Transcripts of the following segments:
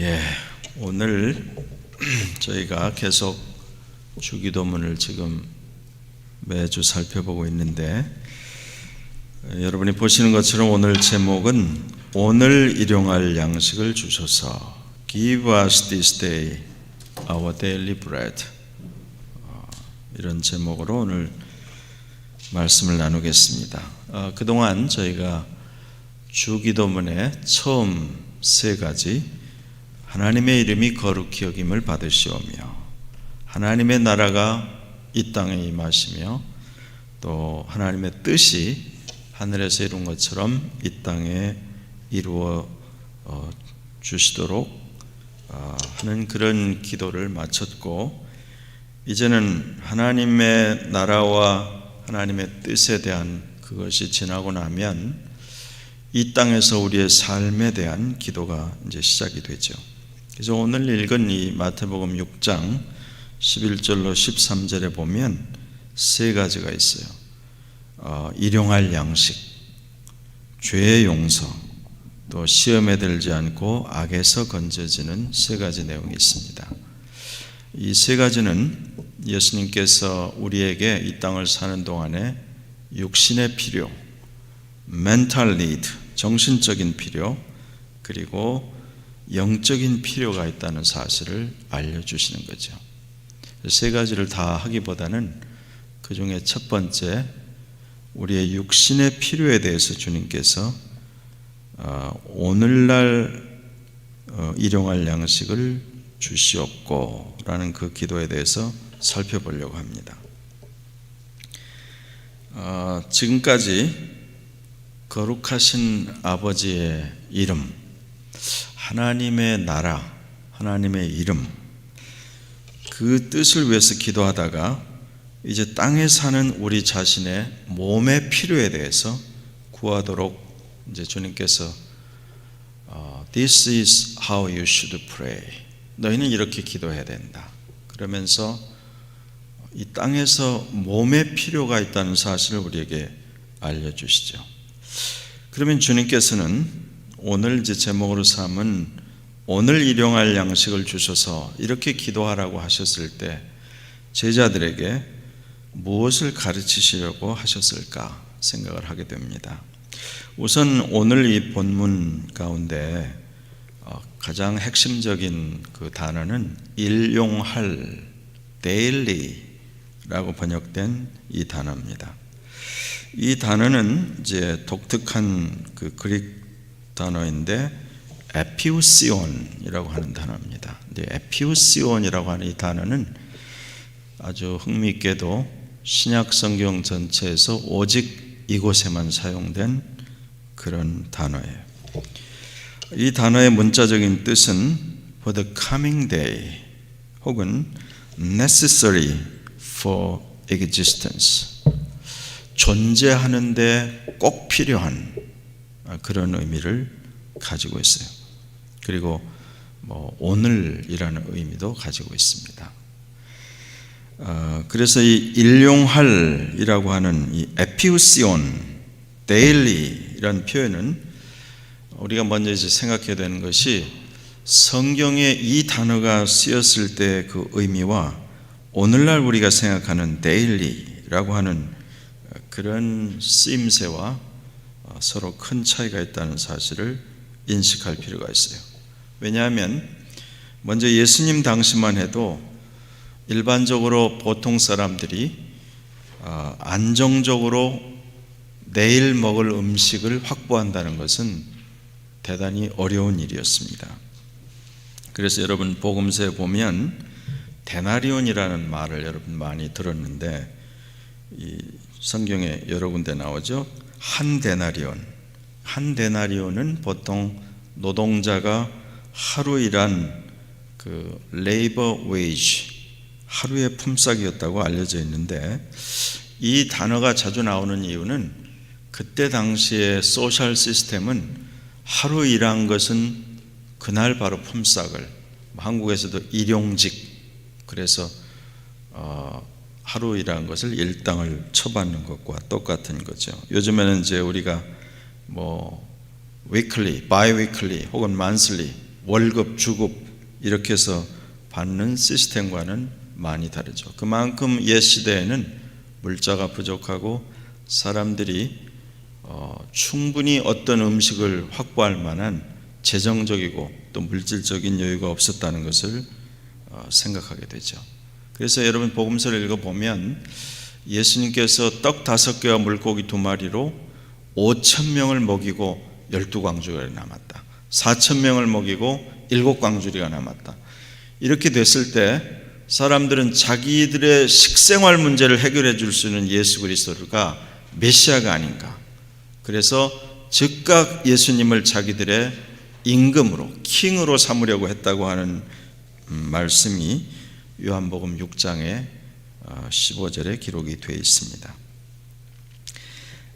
예, 오늘 저희가 계속 주기도문을 지금 매주 살펴보고 있는데, 여러분이 보시는 것처럼 오늘 제목은 오늘 일용할 양식을 주소서, Give us this day our daily bread, 이런 제목으로 오늘 말씀을 나누겠습니다. 그동안 저희가 주기도문의 처음 세 가지, 하나님의 이름이 거룩히 여김을 받으시오며 하나님의 나라가 이 땅에 임하시며 또 하나님의 뜻이 하늘에서 이룬 것처럼 이 땅에 이루어 주시도록 하는 그런 기도를 마쳤고, 이제는 하나님의 나라와 하나님의 뜻에 대한 그것이 지나고 나면 이 땅에서 우리의 삶에 대한 기도가 이제 시작이 되죠. 그래서 오늘 읽은 이 마태복음 6장 11절로 13절에 보면 세 가지가 있어요. 일용할 양식, 죄의 용서, 또 시험에 들지 않고 악에서 건져지는 세 가지 내용이 있습니다. 이 세 가지는 예수님께서 우리에게 이 땅을 사는 동안에 육신의 필요, mental need, 정신적인 필요, 그리고 영적인 필요가 있다는 사실을 알려주시는 거죠. 세 가지를 다 하기보다는 그 중에 첫 번째, 우리의 육신의 필요에 대해서 주님께서 오늘날 일용할 양식을 주시옵고 라는 그 기도에 대해서 살펴보려고 합니다. 지금까지 거룩하신 아버지의 이름, 하나님의 나라, 하나님의 이름, 그 뜻을 위해서 기도하다가 이제 땅에 사는 우리 자신의 몸의 필요에 대해서 구하도록 이제 주님께서 This is how you should pray. 너희는 이렇게 기도해야 된다. 그러면서 이 땅에서 몸의 필요가 있다는 사실을 우리에게 알려주시죠. 그러면 주님께서는 오늘 이제 제목으로 삼은 오늘 일용할 양식을 주셔서 이렇게 기도하라고 하셨을 때 제자들에게 무엇을 가르치시려고 하셨을까 생각을 하게 됩니다. 우선 오늘 이 본문 가운데 가장 핵심적인 그 단어는 일용할, daily라고 번역된 이 단어입니다. 이 단어는 이제 독특한 그 그릭 단어인데 에피우시온이라고 하는 단어입니다. 근데 에피우시온이라고 하는 이 단어는 아주 흥미있게도 신약 성경 전체에서 오직 이곳에만 사용된 그런 단어예요. 이 단어의 문자적인 뜻은 for the coming day 혹은 necessary for existence, 존재하는데 꼭 필요한 그런 의미를 가지고 있어요. 그리고 오늘이라는 의미도 가지고 있습니다. 그래서 이 일용할이라고 하는 이 에피우시온, daily라는 표현은 우리가 먼저 이제 생각해야 되는 것이 성경에 이 단어가 쓰였을 때 그 의미와 오늘날 우리가 생각하는 daily라고 하는 그런 쓰임새와 서로 큰 차이가 있다는 사실을 인식할 필요가 있어요. 왜냐하면 먼저 예수님 당시만 해도 일반적으로 보통 사람들이 안정적으로 내일 먹을 음식을 확보한다는 것은 대단히 어려운 일이었습니다. 그래서 여러분 복음서에 보면 데나리온이라는 말을 여러분 많이 들었는데 이 성경에 여러 군데 나오죠. 한 데나리온은 보통 노동자가 하루 일한 그 레이버 웨이지, 하루의 품삯이었다고 알려져 있는데, 이 단어가 자주 나오는 이유는 그때 당시의 소셜 시스템은 하루 일한 것은 그날 바로 품삯을, 한국에서도 일용직, 그래서 하루 일한 것을 일당을 처받는 것과 똑같은 거죠. 요즘에는 이제 우리가 weekly, bi-weekly 혹은 monthly 월급, 주급 이렇게 해서 받는 시스템과는 많이 다르죠. 그만큼 옛 시대에는 물자가 부족하고 사람들이 충분히 어떤 음식을 확보할 만한 재정적이고 또 물질적인 여유가 없었다는 것을 생각하게 되죠. 그래서 여러분 복음서를 읽어보면 예수님께서 떡 5개와 물고기 2마리로 5,000명을 먹이고 12광주리가 남았다. 4,000명을 먹이고 7광주리가 남았다. 이렇게 됐을 때 사람들은 자기들의 식생활 문제를 해결해 줄 수 있는 예수 그리스도가 메시아가 아닌가. 그래서 즉각 예수님을 자기들의 임금으로, 킹으로 삼으려고 했다고 하는 말씀이 요한복음 6장에 15절에 기록이 되어 있습니다.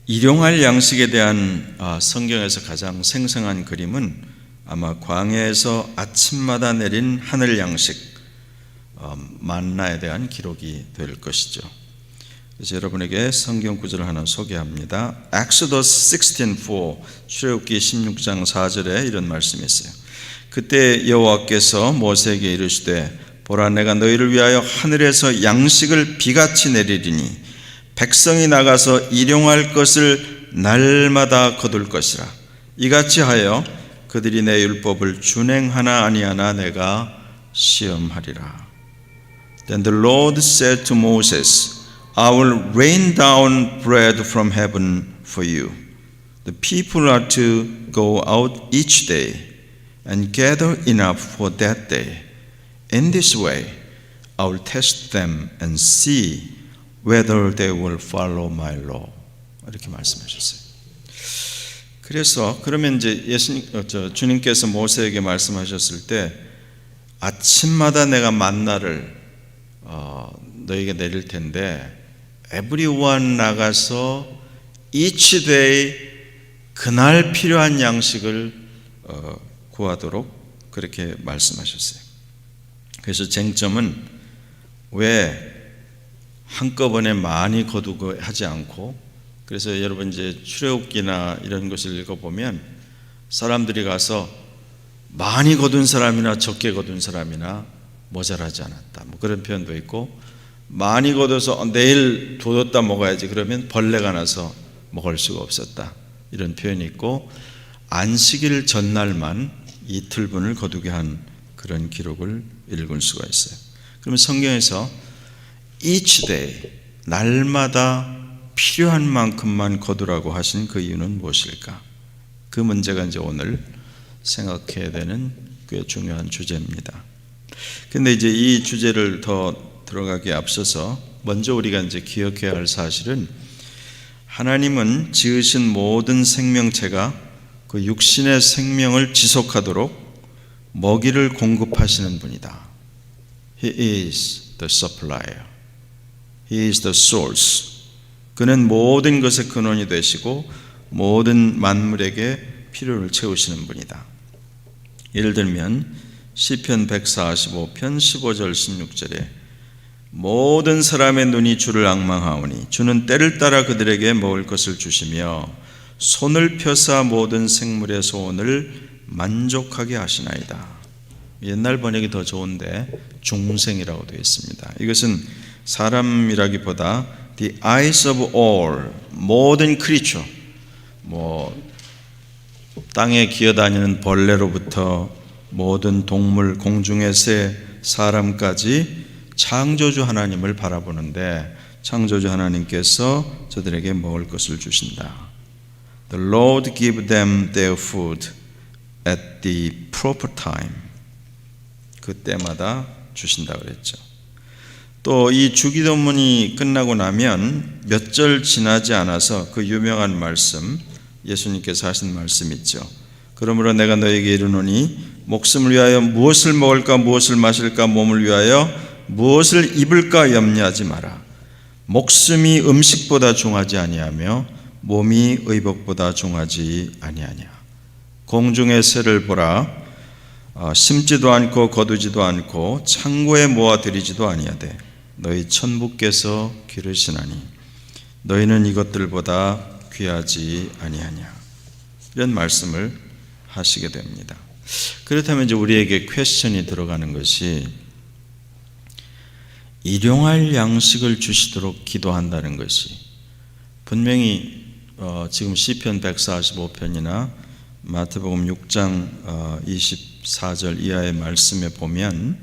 일용할 양식에 대한 성경에서 가장 생생한 그림은 아마 광야에서 아침마다 내린 하늘 양식 만나에 대한 기록이 될 것이죠. 그래서 여러분에게 성경 구절을 하나 소개합니다. Exodus 16:4 출애굽기 16장 4절에 이런 말씀이 있어요. 그때 여호와께서 모세에게 이르시되 보라 내가 너희를 위하여 하늘에서 양식을 비같이 내리리니 백성이 나가서 일용할 것을 날마다 거둘 것이라. 이같이 하여 그들이 내 율법을 준행하나 아니하나 내가 시험하리라. Then the Lord said to Moses, I will rain down bread from heaven for you. The people are to go out each day and gather enough for that day. In this way, I will test them and see whether they will follow my law. 이렇게 말씀하셨어요. 그래서 그러면 이제 주님께서 모세에게 말씀하셨을 때 아침마다 내가 만나를 너에게 내릴 텐데 everyone 나가서 each day 그날 필요한 양식을 구하도록 그렇게 말씀하셨어요. 그래서 쟁점은 왜 한꺼번에 많이 거두고 하지 않고, 그래서 여러분 이제 출애굽기나 이런 것을 읽어보면 사람들이 가서 많이 거둔 사람이나 적게 거둔 사람이나 모자라지 않았다, 뭐 그런 표현도 있고, 많이 거둬서 내일 둬뒀다 먹어야지 그러면 벌레가 나서 먹을 수가 없었다, 이런 표현이 있고, 안식일 전날만 이틀분을 거두게 한 그런 기록을 읽을 수가 있어요. 그러면 성경에서 each day, 날마다 필요한 만큼만 거두라고 하신 그 이유는 무엇일까? 그 문제가 이제 오늘 생각해야 되는 꽤 중요한 주제입니다. 근데 이제 이 주제를 더 들어가기에 앞서서 먼저 우리가 이제 기억해야 할 사실은 하나님은 지으신 모든 생명체가 그 육신의 생명을 지속하도록 먹이를 공급하시는 분이다. He is the supplier. He is the source. 그는 모든 것의 근원이 되시고 모든 만물에게 필요를 채우시는 분이다. 예를 들면 시편 145편 15절 16절에 모든 사람의 눈이 주를 앙망하오니 주는 때를 따라 그들에게 먹을 것을 주시며 손을 펴사 모든 생물의 소원을 만족하게 하시나이다. 옛날 번역이 더 좋은데 중생이라고 되어 있습니다. 이것은 사람이라기보다 the eyes of all, 모든 크리처, 땅에 기어다니는 벌레로부터 모든 동물, 공중의 새, 사람까지 창조주 하나님을 바라보는데 창조주 하나님께서 저들에게 먹을 것을 주신다. The Lord give them their food at the proper time. 그때마다 주신다 그랬죠. 또 이 주기도문이 끝나고 나면 몇 절 지나지 않아서 그 유명한 말씀, 예수님께서 하신 말씀 있죠. 그러므로 내가 너에게 이르노니 목숨을 위하여 무엇을 먹을까 무엇을 마실까 몸을 위하여 무엇을 입을까 염려하지 마라. 목숨이 음식보다 중하지 아니하며 몸이 의복보다 중하지 아니하냐. 공중의 새를 보라. 심지도 않고 거두지도 않고 창고에 모아들이지도 아니하되 너희 천부께서 기르시나니 너희는 이것들보다 귀하지 아니하냐. 이런 말씀을 하시게 됩니다. 그렇다면 이제 우리에게 퀘스천이 들어가는 것이 일용할 양식을 주시도록 기도한다는 것이 분명히 지금 시편 145편이나 마태복음 6장 24절 이하의 말씀에 보면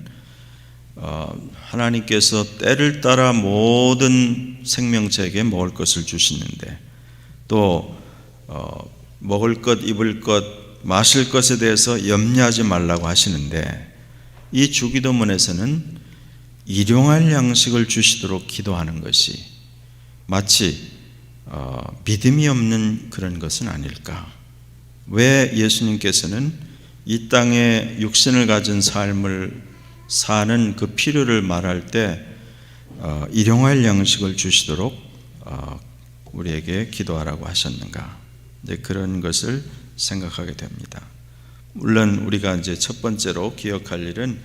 하나님께서 때를 따라 모든 생명체에게 먹을 것을 주시는데 또 먹을 것, 입을 것, 마실 것에 대해서 염려하지 말라고 하시는데 이 주기도문에서는 일용할 양식을 주시도록 기도하는 것이 마치 믿음이 없는 그런 것은 아닐까? 왜 예수님께서는 이 땅에 육신을 가진 삶을 사는 그 필요를 말할 때 일용할 양식을 주시도록 우리에게 기도하라고 하셨는가? 이제 그런 것을 생각하게 됩니다. 물론 우리가 이제 첫 번째로 기억할 일은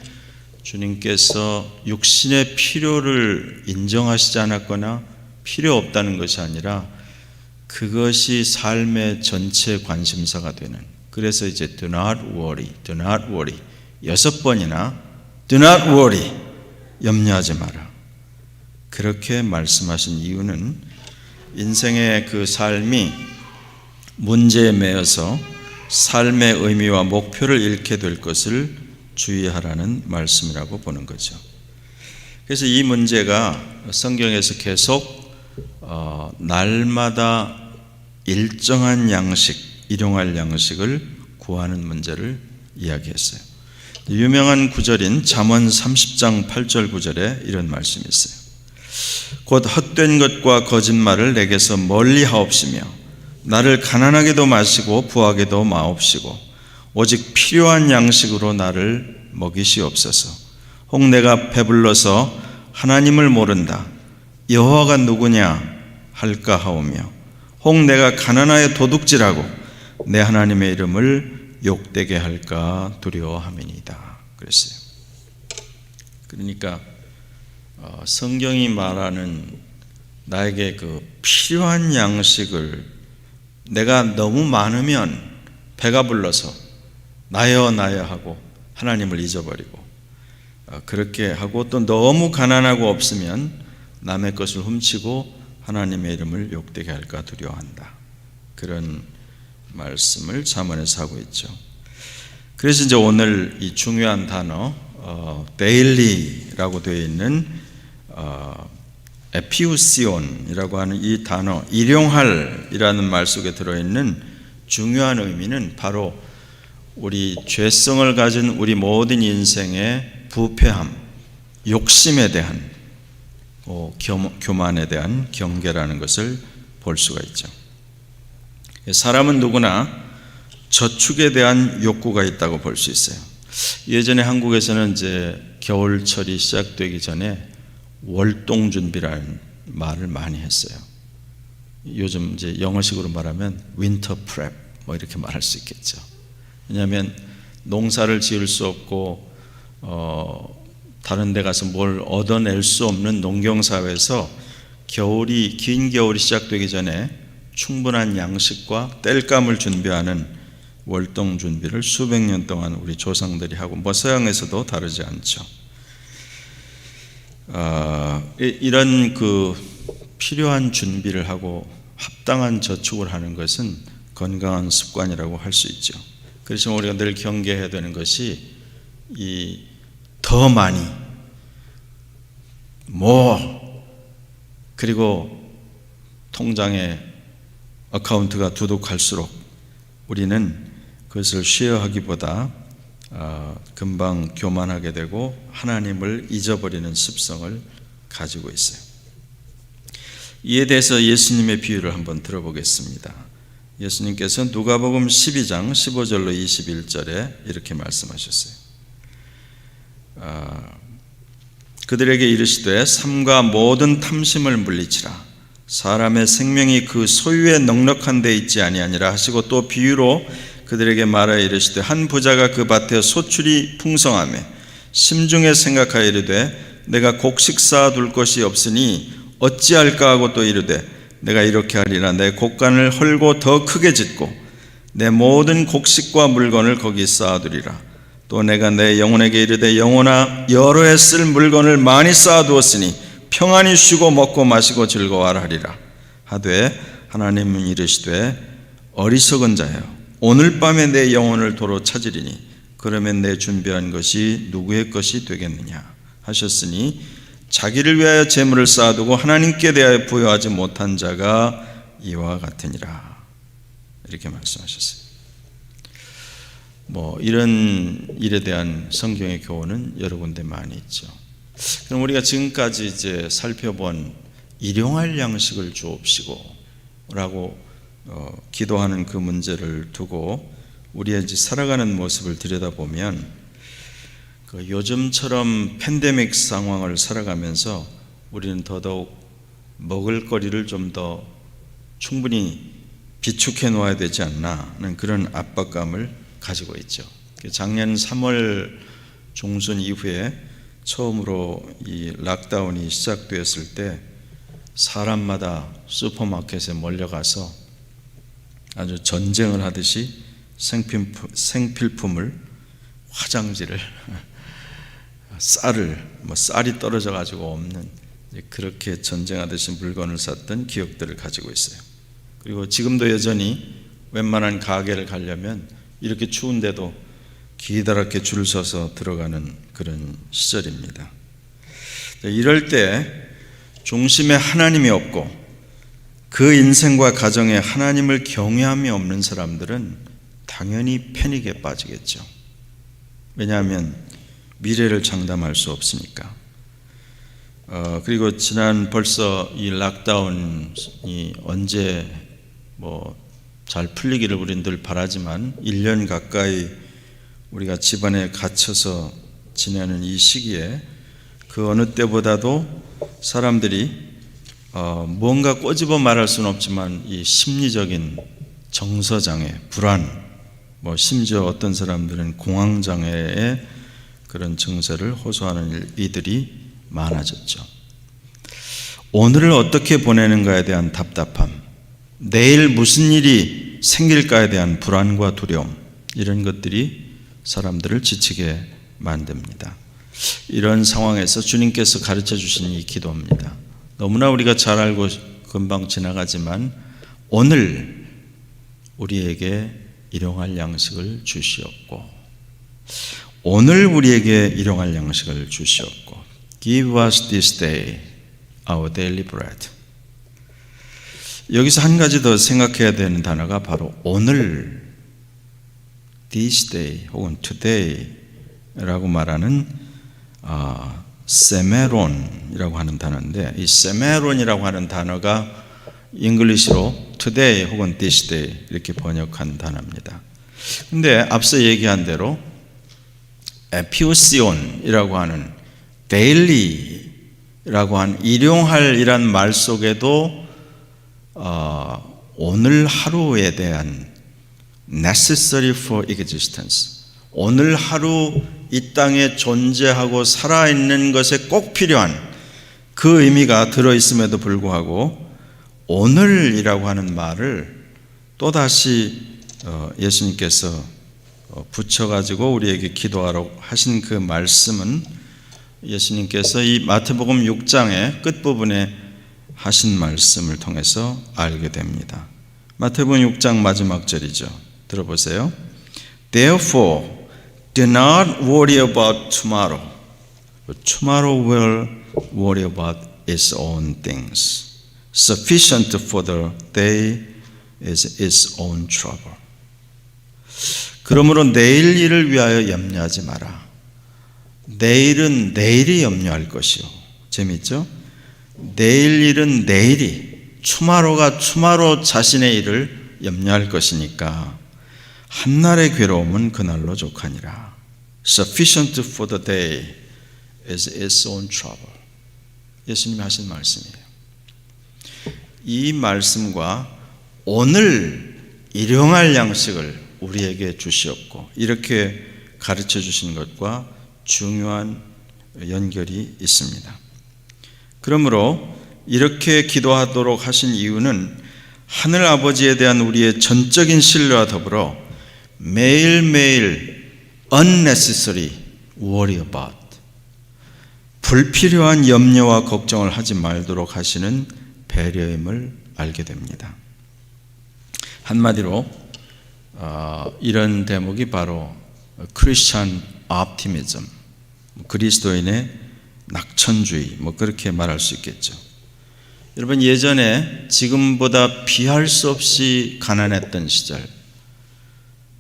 주님께서 육신의 필요를 인정하시지 않았거나 필요 없다는 것이 아니라 그것이 삶의 전체 관심사가 되는, 그래서 이제 do not worry, do not worry 6번이나 do not worry, 염려하지 마라, 그렇게 말씀하신 이유는 인생의 그 삶이 문제에 매여서 삶의 의미와 목표를 잃게 될 것을 주의하라는 말씀이라고 보는 거죠. 그래서 이 문제가 성경에서 계속 날마다 일정한 양식, 일용할 양식을 구하는 문제를 이야기했어요. 유명한 구절인 잠언 30장 8절 9절에 이런 말씀이 있어요. 곧 헛된 것과 거짓말을 내게서 멀리 하옵시며 나를 가난하게도 마시고 부하게도 마옵시고 오직 필요한 양식으로 나를 먹이시옵소서. 혹 내가 배불러서 하나님을 모른다, 여호와가 누구냐 할까 하오며 혹 내가 가난하여 도둑질하고 내 하나님의 이름을 욕되게 할까 두려워함이니이다 그랬어요. 그러니까 성경이 말하는 나에게 그 필요한 양식을 내가 너무 많으면 배가 불러서 나여 하고 하나님을 잊어버리고 그렇게 하고 또 너무 가난하고 없으면 남의 것을 훔치고 하나님의 이름을 욕되게 할까 두려워한다, 그런 말씀을 잠언에서 하고 있죠. 그래서 이제 오늘 이 중요한 단어 daily라고 되어 있는 에피우시온이라고 하는 이 단어, 일용할이라는 말 속에 들어있는 중요한 의미는 바로 우리 죄성을 가진 우리 모든 인생의 부패함, 욕심에 대한 교만에 대한 경계라는 것을 볼 수가 있죠. 사람은 누구나 저축에 대한 욕구가 있다고 볼 수 있어요. 예전에 한국에서는 이제 겨울철이 시작되기 전에 월동 준비라는 말을 많이 했어요. 요즘 이제 영어식으로 말하면 winter prep 뭐 이렇게 말할 수 있겠죠. 왜냐하면 농사를 지을 수 없고 다른 데 가서 뭘 얻어낼 수 없는 농경사회에서 긴 겨울이 시작되기 전에 충분한 양식과 땔감을 준비하는 월동 준비를 수백 년 동안 우리 조상들이 하고 서양에서도 다르지 않죠. 이런 그 필요한 준비를 하고 합당한 저축을 하는 것은 건강한 습관이라고 할 수 있죠. 그래서 우리가 늘 경계해야 되는 것이 더 많이 그리고 통장에 어카운트가 두둑할수록 우리는 그것을 쉐어하기보다 금방 교만하게 되고 하나님을 잊어버리는 습성을 가지고 있어요. 이에 대해서 예수님의 비유를 한번 들어보겠습니다. 예수님께서 누가복음 12장 15절로 21절에 이렇게 말씀하셨어요. 그들에게 이르시되 삼가 모든 탐심을 물리치라. 사람의 생명이 그 소유에 넉넉한 데 있지 아니하니라 하시고 또 비유로 그들에게 말하여 이르시되 한 부자가 그 밭에 소출이 풍성하며 심중에 생각하여 이르되 내가 곡식 쌓아둘 것이 없으니 어찌할까 하고 또 이르되 내가 이렇게 하리라. 내 곡간을 헐고 더 크게 짓고 내 모든 곡식과 물건을 거기 쌓아두리라. 또 내가 내 영혼에게 이르되 영혼아 여러 해 쓸 물건을 많이 쌓아두었으니 평안히 쉬고 먹고 마시고 즐거워하라 하리라 하되 하나님은 이르시되 어리석은 자여 오늘 밤에 내 영혼을 도로 찾으리니 그러면 내 준비한 것이 누구의 것이 되겠느냐 하셨으니 자기를 위하여 재물을 쌓아두고 하나님께 대하여 부여하지 못한 자가 이와 같으니라 이렇게 말씀하셨어요. 이런 일에 대한 성경의 교훈은 여러 군데 많이 있죠. 그럼 우리가 지금까지 이제 살펴본 일용할 양식을 주옵시고 라고 기도하는 그 문제를 두고 우리의 이제 살아가는 모습을 들여다보면 요즘처럼 팬데믹 상황을 살아가면서 우리는 더더욱 먹을거리를 좀 더 충분히 비축해 놓아야 되지 않나 하는 그런 압박감을 가지고 있죠. 작년 3월 중순 이후에 처음으로 이 락다운이 시작되었을 때 사람마다 슈퍼마켓에 몰려가서 아주 전쟁을 하듯이 생필품을 화장지를 쌀이 떨어져 가지고 없는 그렇게 전쟁하듯이 물건을 샀던 기억들을 가지고 있어요. 그리고 지금도 여전히 웬만한 가게를 가려면 이렇게 추운데도 기다랗게 줄 서서 들어가는 그런 시절입니다. 이럴 때 중심에 하나님이 없고 그 인생과 가정에 하나님을 경외함이 없는 사람들은 당연히 패닉에 빠지겠죠. 왜냐하면 미래를 장담할 수 없으니까. 그리고 지난 벌써 이 락다운이 언제 잘 풀리기를 우리는 늘 바라지만 1년 가까이 우리가 집안에 갇혀서 지내는 이 시기에 그 어느 때보다도 사람들이 뭔가 꼬집어 말할 수는 없지만 이 심리적인 정서장애, 불안, 심지어 어떤 사람들은 공황장애의 그런 증세를 호소하는 이들이 많아졌죠. 오늘을 어떻게 보내는가에 대한 답답함, 내일 무슨 일이 생길까에 대한 불안과 두려움, 이런 것들이 사람들을 지치게 만듭니다. 이런 상황에서 주님께서 가르쳐 주신 이 기도입니다. 너무나 우리가 잘 알고 금방 지나가지만 오늘 우리에게 일용할 양식을 주시옵고, 오늘 우리에게 일용할 양식을 주시옵고, Give us this day our daily bread. 여기서 한 가지 더 생각해야 되는 단어가 바로 오늘, this day 혹은 today라고 말하는 세메론이라고 하는 단어인데, 이 세메론이라고 하는 단어가 잉글리시로 today 혹은 this day 이렇게 번역한 단어입니다. 근데 앞서 얘기한 대로 에피오시온이라고 하는 daily라고 한 일용할이란 말 속에도 오늘 하루에 대한 necessary for existence, 오늘 하루 이 땅에 존재하고 살아있는 것에 꼭 필요한 그 의미가 들어있음에도 불구하고 오늘이라고 하는 말을 또다시 예수님께서 붙여가지고 우리에게 기도하라고 하신 그 말씀은 예수님께서 이 마태복음 6장의 끝부분에 하신 말씀을 통해서 알게 됩니다. 마태복음 6장 마지막 절이죠. 들어보세요. Therefore, do not worry about tomorrow. Tomorrow will worry about its own things. Sufficient for the day is its own trouble. 그러므로 내일 일을 위하여 염려하지 마라. 내일은 내일이 염려할 것이요. 재밌죠? 내일 일은 내일이, tomorrow가 tomorrow 자신의 일을 염려할 것이니까 한날의 괴로움은 그날로 족하니라. Sufficient for the day is its own trouble. 예수님이 하신 말씀이에요. 이 말씀과 오늘 일용할 양식을 우리에게 주시옵고 이렇게 가르쳐 주신 것과 중요한 연결이 있습니다. 그러므로 이렇게 기도하도록 하신 이유는 하늘 아버지에 대한 우리의 전적인 신뢰와 더불어 매일매일 unnecessary worry about. 불필요한 염려와 걱정을 하지 말도록 하시는 배려임을 알게 됩니다. 한마디로 이런 대목이 바로 크리스찬 옵티미즘, 그리스도인의 낙천주의, 그렇게 말할 수 있겠죠. 여러분, 예전에 지금보다 비할 수 없이 가난했던 시절,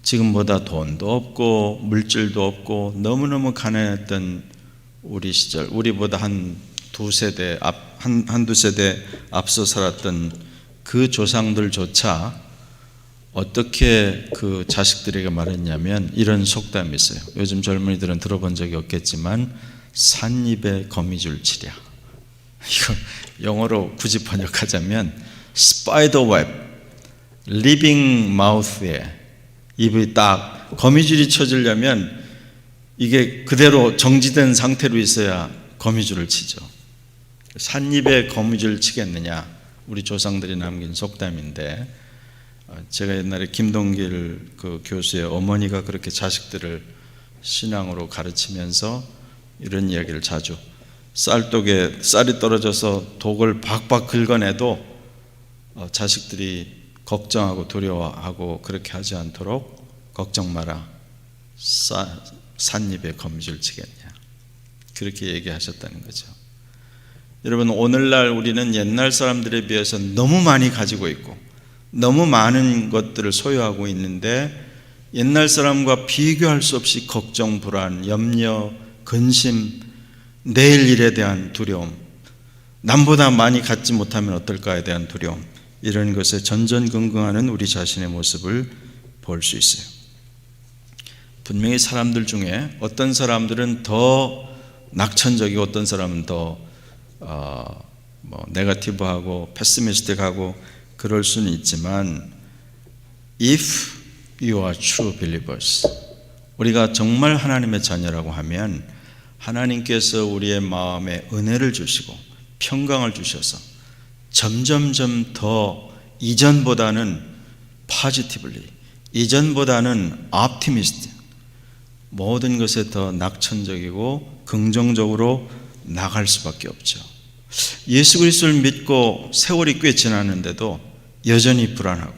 지금보다 돈도 없고 물질도 없고 너무너무 가난했던 우리 시절, 우리보다 한두 세대 앞서 살았던 그 조상들조차 어떻게 그 자식들에게 말했냐면 이런 속담이 있어요. 요즘 젊은이들은 들어본 적이 없겠지만 삿입에 거미줄 치랴. 이거 영어로 굳이 번역하자면 스파이더 웹, 리빙 마우스에 입이 딱 거미줄이 쳐지려면 이게 그대로 정지된 상태로 있어야 거미줄을 치죠. 삿입에 거미줄 치겠느냐, 우리 조상들이 남긴 속담인데, 제가 옛날에 김동길 그 교수의 어머니가 그렇게 자식들을 신앙으로 가르치면서 이런 이야기를 자주, 쌀독에 쌀이 떨어져서 독을 박박 긁어내도 자식들이 걱정하고 두려워하고 그렇게 하지 않도록 걱정 마라, 삿입에 거미줄 치겠냐, 그렇게 얘기하셨다는 거죠. 여러분, 오늘날 우리는 옛날 사람들에 비해서 너무 많이 가지고 있고 너무 많은 것들을 소유하고 있는데 옛날 사람과 비교할 수 없이 걱정, 불안, 염려, 근심, 내일 일에 대한 두려움, 남보다 많이 갖지 못하면 어떨까에 대한 두려움, 이런 것에 전전긍긍하는 우리 자신의 모습을 볼 수 있어요. 분명히 사람들 중에 어떤 사람들은 더 낙천적이고 어떤 사람은 더 네거티브하고 패시미스틱하고 그럴 수는 있지만, if you are true believers, 우리가 정말 하나님의 자녀라고 하면 하나님께서 우리의 마음에 은혜를 주시고 평강을 주셔서 점점점 더 이전보다는 positively, 이전보다는 optimistic, 모든 것에 더 낙천적이고 긍정적으로 나갈 수밖에 없죠. 예수 그리스도를 믿고 세월이 꽤 지났는데도 여전히 불안하고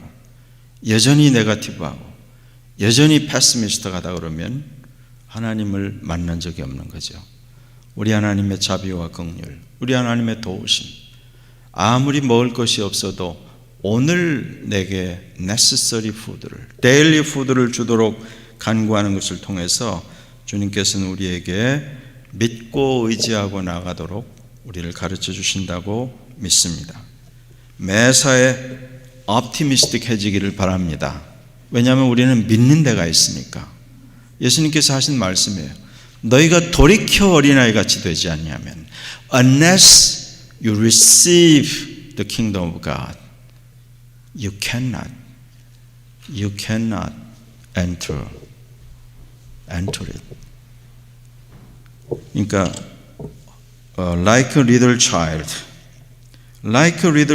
여전히 네거티브하고 여전히 패시미스트하다 그러면 하나님을 만난 적이 없는 거죠. 우리 하나님의 자비와 긍휼, 우리 하나님의 도우심, 아무리 먹을 것이 없어도 오늘 내게 necessary food를, daily food를 주도록 간구하는 것을 통해서 주님께서는 우리에게 믿고 의지하고 나가도록 우리를 가르쳐 주신다고 믿습니다. 매사에 optimistic해지기를 바랍니다. 왜냐하면 우리는 믿는 데가 있으니까. 예수님께서 하신 말씀이에요. 너희가 돌이켜 어린아이 같이 되지 않냐면 unless you receive the kingdom of God, you cannot enter it. 그러니까 like a little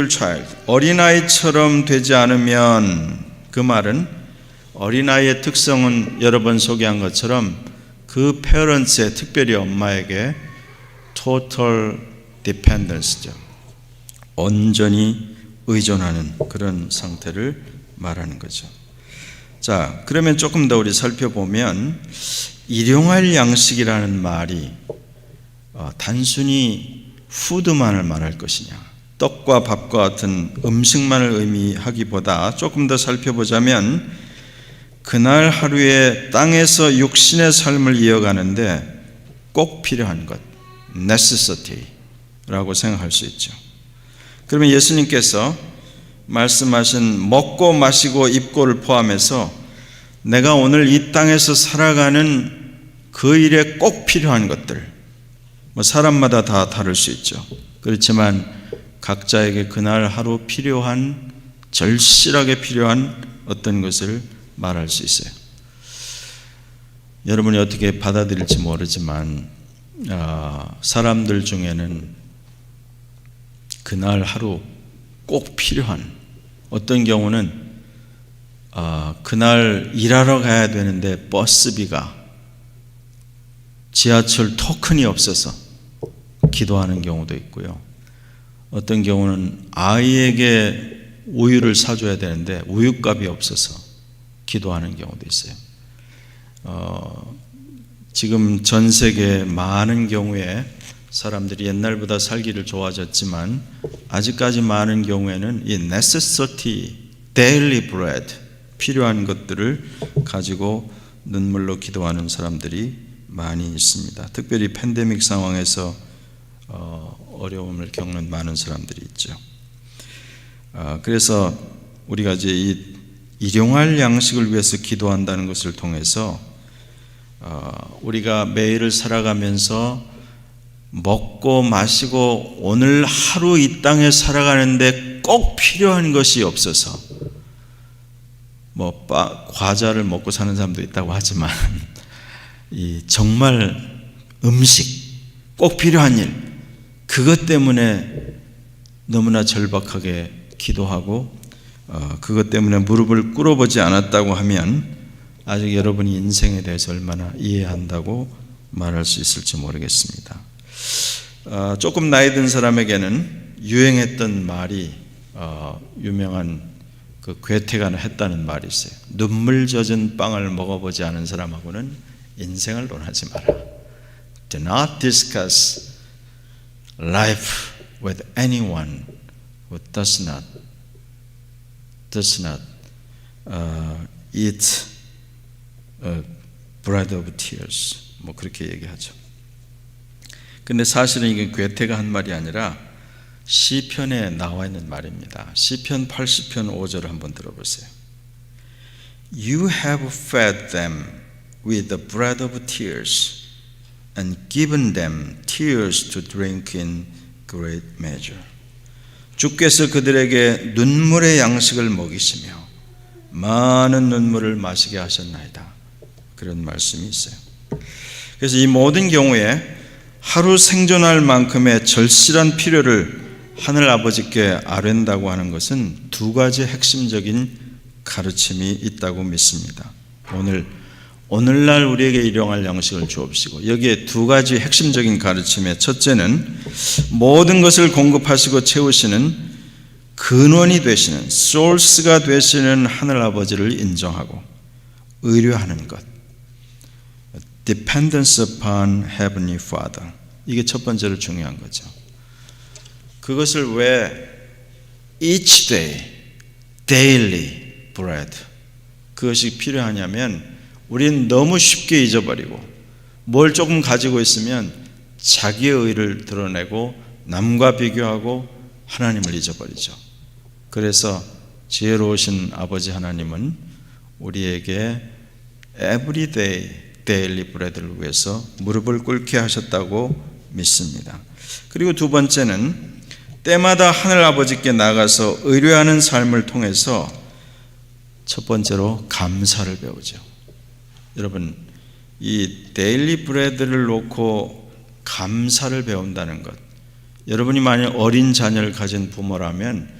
child, 어린아이처럼 되지 않으면, 그 말은 어린아이의 특성은 여러 번 소개한 것처럼 그 페어런츠의, 특별히 엄마에게 total dependence죠. 온전히 의존하는 그런 상태를 말하는 거죠. 자, 그러면 조금 더 우리 살펴보면 일용할 양식이라는 말이 단순히 푸드만을 말할 것이냐, 떡과 밥과 같은 음식만을 의미하기보다 조금 더 살펴보자면 그날 하루에 땅에서 육신의 삶을 이어가는데 꼭 필요한 것, necessity라고 생각할 수 있죠. 그러면 예수님께서 말씀하신 먹고 마시고 입고를 포함해서 내가 오늘 이 땅에서 살아가는 그 일에 꼭 필요한 것들, 사람마다 다 다를 수 있죠. 그렇지만 각자에게 그날 하루 필요한, 절실하게 필요한 어떤 것을 말할 수 있어요. 여러분이 어떻게 받아들일지 모르지만 사람들 중에는 그날 하루 꼭 필요한, 어떤 경우는 그날 일하러 가야 되는데 버스비가 지하철 토큰이 없어서 기도하는 경우도 있고요. 어떤 경우는 아이에게 우유를 사줘야 되는데 우유값이 없어서 기도하는 경우도 있어요. 지금 전 세계 많은 경우에 사람들이 옛날보다 살기를 좋아졌지만 아직까지 많은 경우에는 이 necessity, daily bread, 필요한 것들을 가지고 눈물로 기도하는 사람들이 많이 있습니다. 특별히 팬데믹 상황에서 어려움을 겪는 많은 사람들이 있죠. 그래서 우리가 이제 이 일용할 양식을 위해서 기도한다는 것을 통해서 우리가 매일을 살아가면서 먹고 마시고 오늘 하루 이 땅에 살아가는데 꼭 필요한 것이 없어서 과자를 먹고 사는 사람도 있다고 하지만 이 정말 음식 꼭 필요한 일 그것 때문에 너무나 절박하게 기도하고 그것 때문에 무릎을 꿇어보지 않았다고 하면 아직 여러분이 인생에 대해서 얼마나 이해한다고 말할 수 있을지 모르겠습니다. 조금 나이 든 사람에게는 유행했던 말이 유명한 그 괴테가 했다는 말이 있어요. 눈물 젖은 빵을 먹어보지 않은 사람하고는 인생을 논하지 마라. Do not discuss life with anyone who does not eat bread of tears. 그렇게 얘기하죠. 근데 사실은 이게 괴테가 한 말이 아니라 시편에 나와 있는 말입니다. 시편 80편 5절을 한번 들어보세요. You have fed them with the bread of tears and given them tears to drink in great measure. 주께서 그들에게 눈물의 양식을 먹이시며 많은 눈물을 마시게 하셨나이다. 그런 말씀이 있어요. 그래서 이 모든 경우에 하루 생존할 만큼의 절실한 필요를 하늘 아버지께 아뢰는다고 하는 것은 두 가지 핵심적인 가르침이 있다고 믿습니다. 오늘날 우리에게 일용할 양식을 주옵시고, 여기에 두 가지 핵심적인 가르침의 첫째는 모든 것을 공급하시고 채우시는 근원이 되시는 소스가 되시는 하늘 아버지를 인정하고 의뢰하는 것, dependence upon heavenly Father. 이게 첫 번째로 중요한 거죠. 그것을 왜 each day, daily bread 그것이 필요하냐면 우리는 너무 쉽게 잊어버리고 뭘 조금 가지고 있으면 자기의 의를 드러내고 남과 비교하고 하나님을 잊어버리죠. 그래서 지혜로우신 아버지 하나님은 우리에게 everyday daily bread를 위해서 무릎을 꿇게 하셨다고 믿습니다. 그리고 두 번째는 때마다 하늘 아버지께 나가서 의뢰하는 삶을 통해서 첫 번째로 감사를 배우죠. 여러분, 이 데일리 브레드를 놓고 감사를 배운다는 것, 여러분이 만약 어린 자녀를 가진 부모라면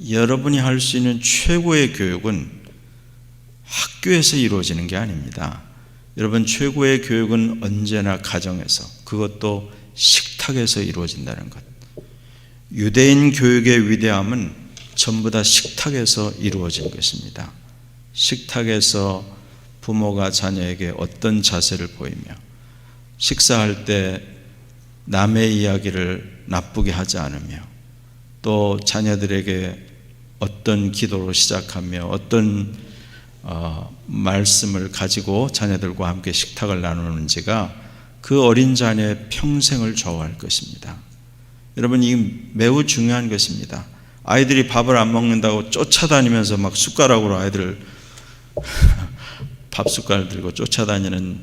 여러분이 할 수 있는 최고의 교육은 학교에서 이루어지는 게 아닙니다. 여러분, 최고의 교육은 언제나 가정에서, 그것도 식탁에서 이루어진다는 것. 유대인 교육의 위대함은 전부 다 식탁에서 이루어진 것입니다. 식탁에서 부모가 자녀에게 어떤 자세를 보이며 식사할 때 남의 이야기를 나쁘게 하지 않으며 또 자녀들에게 어떤 기도로 시작하며 어떤 말씀을 가지고 자녀들과 함께 식탁을 나누는지가 그 어린 자녀의 평생을 좌우할 것입니다. 여러분, 이게 매우 중요한 것입니다. 아이들이 밥을 안 먹는다고 쫓아다니면서 막 숟가락으로 아이들을 밥 숟갈 들고 쫓아다니는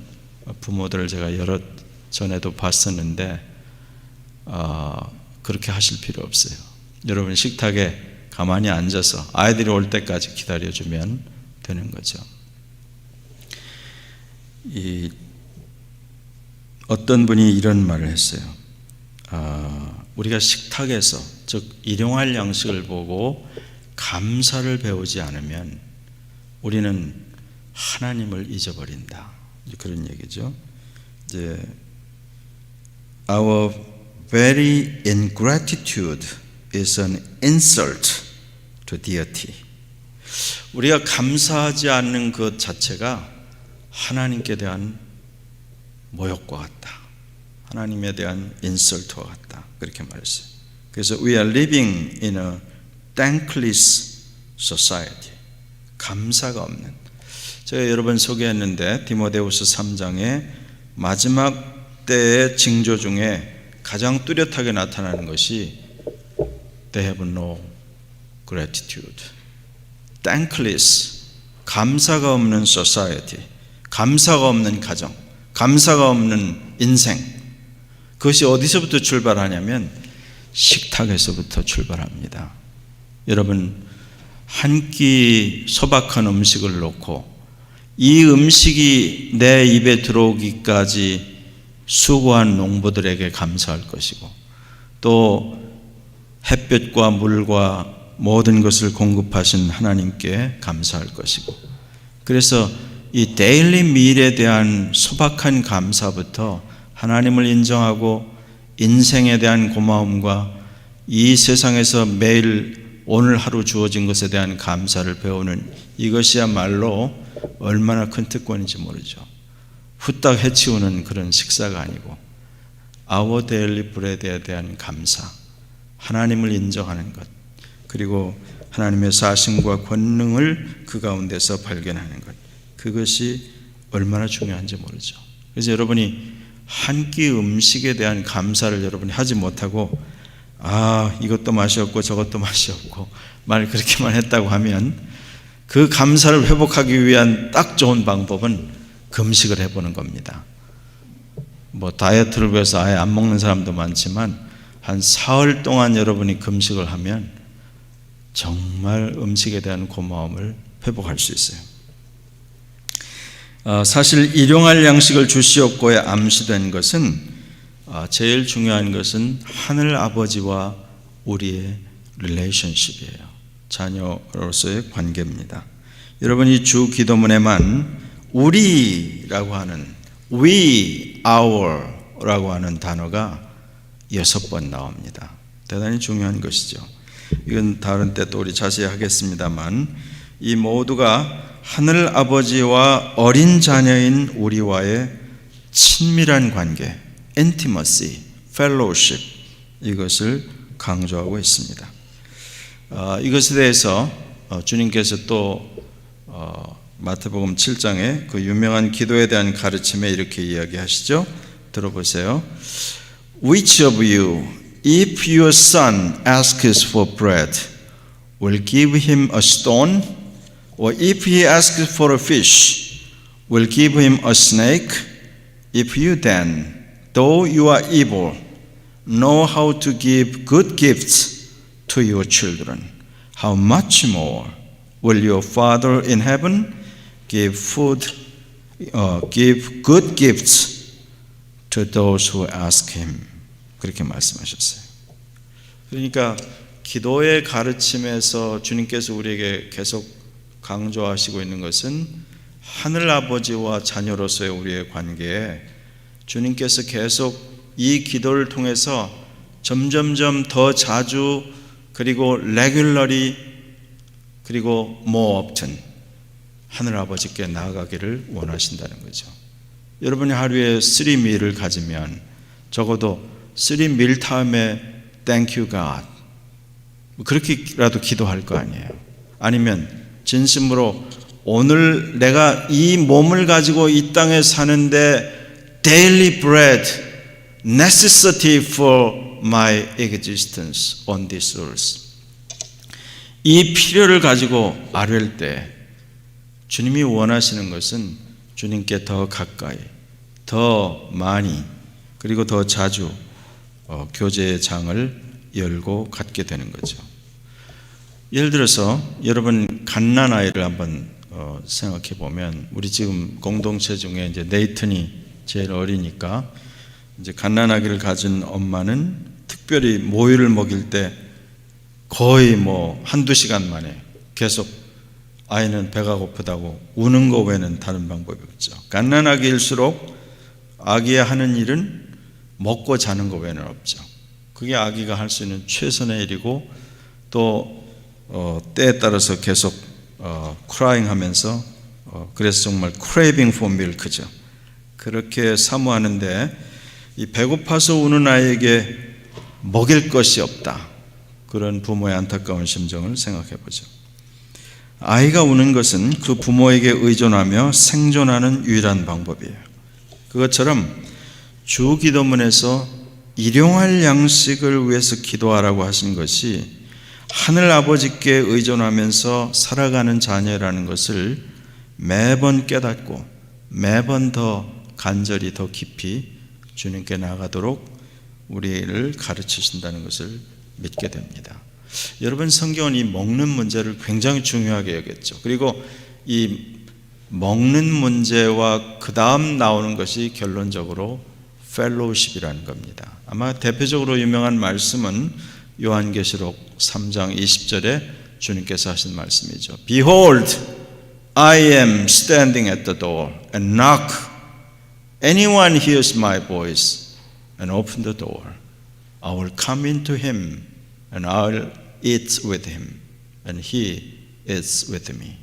부모들을 제가 여러 전에도 봤었는데 그렇게 하실 필요 없어요. 여러분, 식탁에 가만히 앉아서 아이들이 올 때까지 기다려주면 되는 거죠. 어떤 분이 이런 말을 했어요. 우리가 식탁에서, 즉 일용할 양식을 보고 감사를 배우지 않으면 우리는 하나님을 잊어버린다. 그런 얘기죠. 이제 Our very ingratitude is an insult to deity. 우리가 감사하지 않는 것 자체가 하나님께 대한 모욕과 같다. 하나님에 대한 인설트와 같다. 그렇게 말했어요. 그래서 we are living in a thankless society. 감사가 없는. 제가 여러 번 소개했는데 디모데후서 3장의 마지막 때의 징조 중에 가장 뚜렷하게 나타나는 것이 They have no gratitude. thankless. 감사가 없는 society. 감사가 없는 가정. 감사가 없는 인생. 그것이 어디서부터 출발하냐면 식탁에서부터 출발합니다. 여러분, 한 끼 소박한 음식을 놓고 이 음식이 내 입에 들어오기까지 수고한 농부들에게 감사할 것이고, 또 햇볕과 물과 모든 것을 공급하신 하나님께 감사할 것이고, 그래서 이 데일리 밀에 대한 소박한 감사부터 하나님을 인정하고 인생에 대한 고마움과 이 세상에서 매일 오늘 하루 주어진 것에 대한 감사를 배우는 이것이야말로 얼마나 큰 특권인지 모르죠. 후딱 해치우는 그런 식사가 아니고 Our daily bread에 대한 감사, 하나님을 인정하는 것, 그리고 하나님의 사심과 권능을 그 가운데서 발견하는 것, 그것이 얼마나 중요한지 모르죠. 그래서 여러분이 한 끼 음식에 대한 감사를 여러분이 하지 못하고 이것도 맛이 없고 저것도 맛이 없고 말 그렇게만 했다고 하면 그 감사를 회복하기 위한 딱 좋은 방법은 금식을 해보는 겁니다. 뭐 다이어트를 위해서 아예 안 먹는 사람도 많지만 한 사흘 동안 여러분이 금식을 하면 정말 음식에 대한 고마움을 회복할 수 있어요. 사실 일용할 양식을 주시옵고에 암시된 것은 제일 중요한 것은 하늘 아버지와 우리의 릴레이션십이에요. 자녀로서의 관계입니다. 여러분이 주 기도문에만 우리라고 하는 we, our라고 하는 단어가 6번 나옵니다. 대단히 중요한 것이죠. 이건 다른 때 또 우리 자세히 하겠습니다만 이 모두가 하늘 아버지와 어린 자녀인 우리와의 친밀한 관계, intimacy, fellowship, 이것을 강조하고 있습니다. 이것에 대해서 주님께서 또 마태복음 7장에 그 유명한 기도에 대한 가르침에 이렇게 이야기하시죠. 들어보세요. Which of you, if your son asks for bread, will give him a stone? Or if he asks for a fish, will give him a snake? If you then, though you are evil, know how to give good gifts to your children, how much more will your Father in heaven give good gifts to those who ask him? 그렇게 말씀하셨어요. 그러니까 기도의 가르침에서 주님께서 우리에게 계속 강조하시고 있는 것은 하늘 아버지와 자녀로서의 우리의 관계에 주님께서 계속 이 기도를 통해서 점점점 더 자주, 그리고 regularly, 그리고 more often 하늘 아버지께 나아가기를 원하신다는 거죠. 여러분이 하루에 3meal을 가지면 적어도 3meal 타임에 Thank you God, 그렇게라도 기도할 거 아니에요. 아니면 진심으로 오늘 내가 이 몸을 가지고 이 땅에 사는데 daily bread, necessity for my existence on this earth, 이 필요를 가지고 아뢰일 때 주님이 원하시는 것은 주님께 더 가까이, 더 많이, 그리고 더 자주 교제의 장을 열고 갖게 되는 거죠. 예를 들어서 여러분 갓난아이를 한번 생각해 보면, 우리 지금 공동체 중에 이제 네이튼이 제일 어리니까 이제 갓난아기를 가진 엄마는 특별히 모유를 먹일 때 거의 뭐 한두 시간 만에 계속 아이는 배가 고프다고 우는 거 외에는 다른 방법이 없죠. 갓난아기일수록 아기의 하는 일은 먹고 자는 것 외에는 없죠. 그게 아기가 할 수 있는 최선의 일이고 또 때에 따라서 계속 crying 하면서 그래서 정말 craving for milk죠. 그렇게 사모하는데 이 배고파서 우는 아이에게 먹일 것이 없다. 그런 부모의 안타까운 심정을 생각해 보죠. 아이가 우는 것은 그 부모에게 의존하며 생존하는 유일한 방법이에요. 그것처럼 주 기도문에서 일용할 양식을 위해서 기도하라고 하신 것이 하늘 아버지께 의존하면서 살아가는 자녀라는 것을 매번 깨닫고 매번 더 간절히 더 깊이 주님께 나아가도록 우리를 가르치신다는 것을 믿게 됩니다. 여러분, 성경은 이 먹는 문제를 굉장히 중요하게 여겼죠. 그리고 이 먹는 문제와 그 다음 나오는 것이 결론적으로 펠로우십이라는 겁니다. 아마 대표적으로 유명한 말씀은 요한계시록 3장 20절에 주님께서 하신 말씀이죠. Behold, I am standing at the door and knock. Anyone hears my voice and open the door. I will come into him and I will eat with him and he eats with me.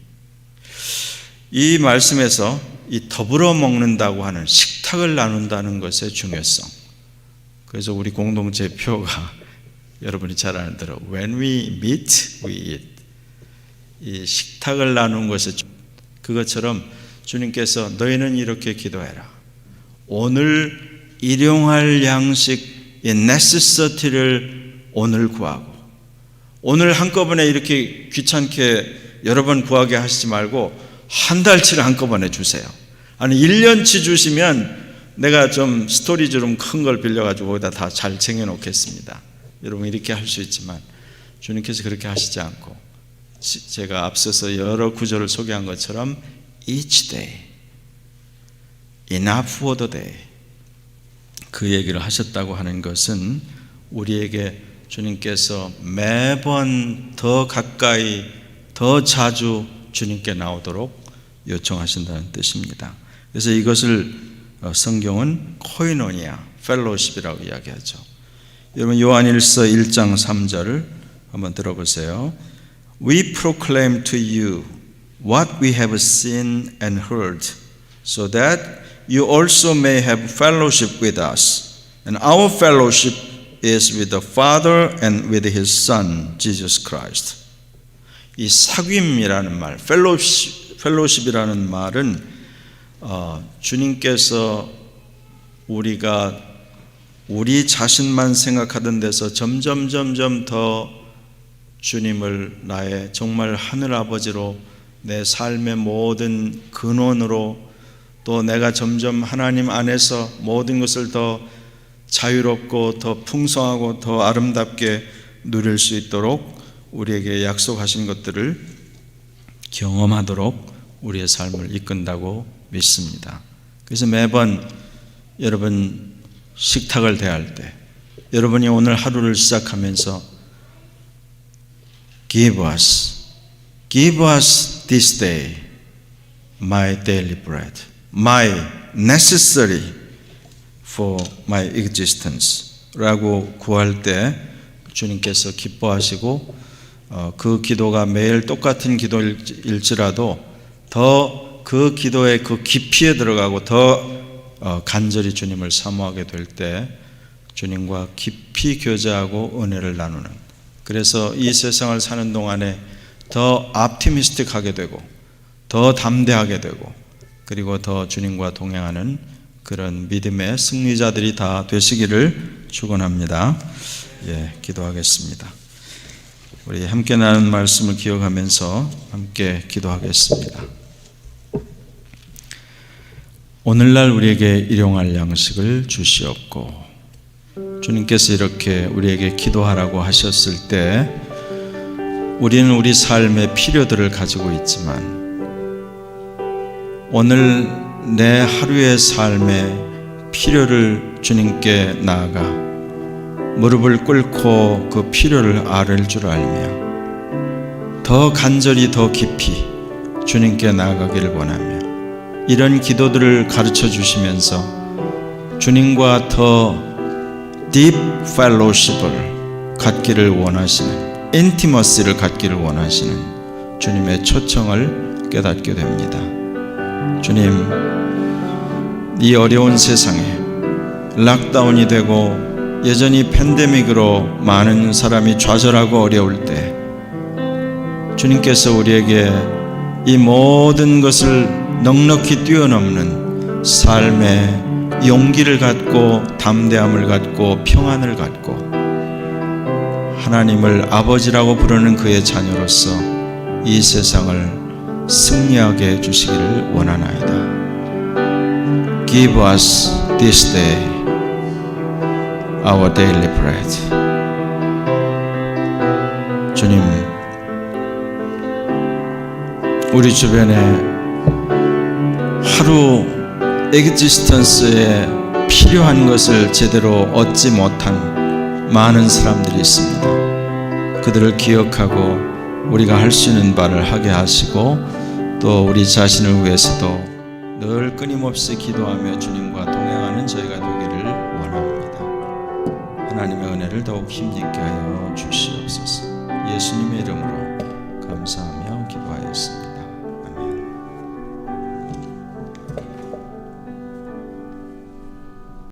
이 말씀에서 이 더불어 먹는다고 하는 식탁을 나눈다는 것의 중요성. 그래서 우리 공동체 표가 여러분이 잘 아는 대로 When we meet, we eat. 이 식탁을 나눈 것의 그것처럼 주님께서 너희는 이렇게 기도해라. 오늘 일용할 양식, 이 necessity를 오늘 구하고 오늘 한꺼번에 이렇게 귀찮게 여러 번 구하게 하시지 말고 한 달치를 한꺼번에 주세요. 아니 1년치 주시면 내가 좀 스토리지 좀 큰 걸 빌려가지고 거기다 다 잘 챙겨놓겠습니다. 여러분 이렇게 할 수 있지만 주님께서 그렇게 하시지 않고 제가 앞서서 여러 구절을 소개한 것처럼 each day, enough for the day 그 얘기를 하셨다고 하는 것은 우리에게 주님께서 매번 더 가까이 더 자주 주님께 나오도록 요청하신다는 뜻입니다. 그래서 이것을 성경은 코이노니아, 펠로우십이라고 이야기하죠. 여러분 요한일서 1장 3절을 한번 들어보세요. We proclaim to you what we have seen and heard, so that you also may have fellowship with us. And our fellowship is with the Father and with His Son, Jesus Christ. 이 사귐이라는 말, 펠로우십이라는 말은 주님께서 우리가 우리 자신만 생각하던 데서 점점 더 주님을 나의 정말 하늘아버지로 내 삶의 모든 근원으로 또 내가 점점 하나님 안에서 모든 것을 더 자유롭고 더 풍성하고 더 아름답게 누릴 수 있도록 우리에게 약속하신 것들을 경험하도록 우리의 삶을 이끈다고 믿습니다. 그래서 매번 여러분 식탁을 대할 때 여러분이 오늘 하루를 시작하면서 Give us this day my daily bread, my necessary for my existence 라고 구할 때 주님께서 기뻐하시고 그 기도가 매일 똑같은 기도일지라도 더 그 기도의 그 깊이에 들어가고 더 간절히 주님을 사모하게 될 때 주님과 깊이 교제하고 은혜를 나누는, 그래서 이 세상을 사는 동안에 더 optimistic하게 되고 더 담대하게 되고 그리고 더 주님과 동행하는 그런 믿음의 승리자들이 다 되시기를 축원합니다. 기도하겠습니다. 우리 함께 나눈 말씀을 기억하면서 함께 기도하겠습니다. 오늘날 우리에게 일용할 양식을 주시옵고 주님께서 이렇게 우리에게 기도하라고 하셨을 때 우리는 우리 삶의 필요들을 가지고 있지만 오늘 내 하루의 삶의 필요를 주님께 나아가 무릎을 꿇고 그 필요를 아를 줄 알며 더 간절히 더 깊이 주님께 나아가기를 원하며 이런 기도들을 가르쳐 주시면서 주님과 더 deep fellowship을 갖기를 원하시는, intimacy를 갖기를 원하시는 주님의 초청을 깨닫게 됩니다. 주님, 이 어려운 세상에 락다운이 되고 여전히 팬데믹으로 많은 사람이 좌절하고 어려울 때 주님께서 우리에게 이 모든 것을 넉넉히 뛰어넘는 삶의 용기를 갖고 담대함을 갖고 평안을 갖고 하나님을 아버지라고 부르는 그의 자녀로서 이 세상을 승리하게 해주시기를 원하나이다. Give us this day our daily bread. 주님, 우리 주변에 하루 엑지스턴스에 필요한 것을 제대로 얻지 못한 많은 사람들이 있습니다. 그들을 기억하고 우리가 할 수 있는 바를 하게 하시고 또 우리 자신을 위해서도 늘 끊임없이 기도하며 주님과 동행하는 저희가 되기를 원합니다. 하나님의 은혜를 더욱 힘있게 하여 주시옵소서. 예수님의 이름으로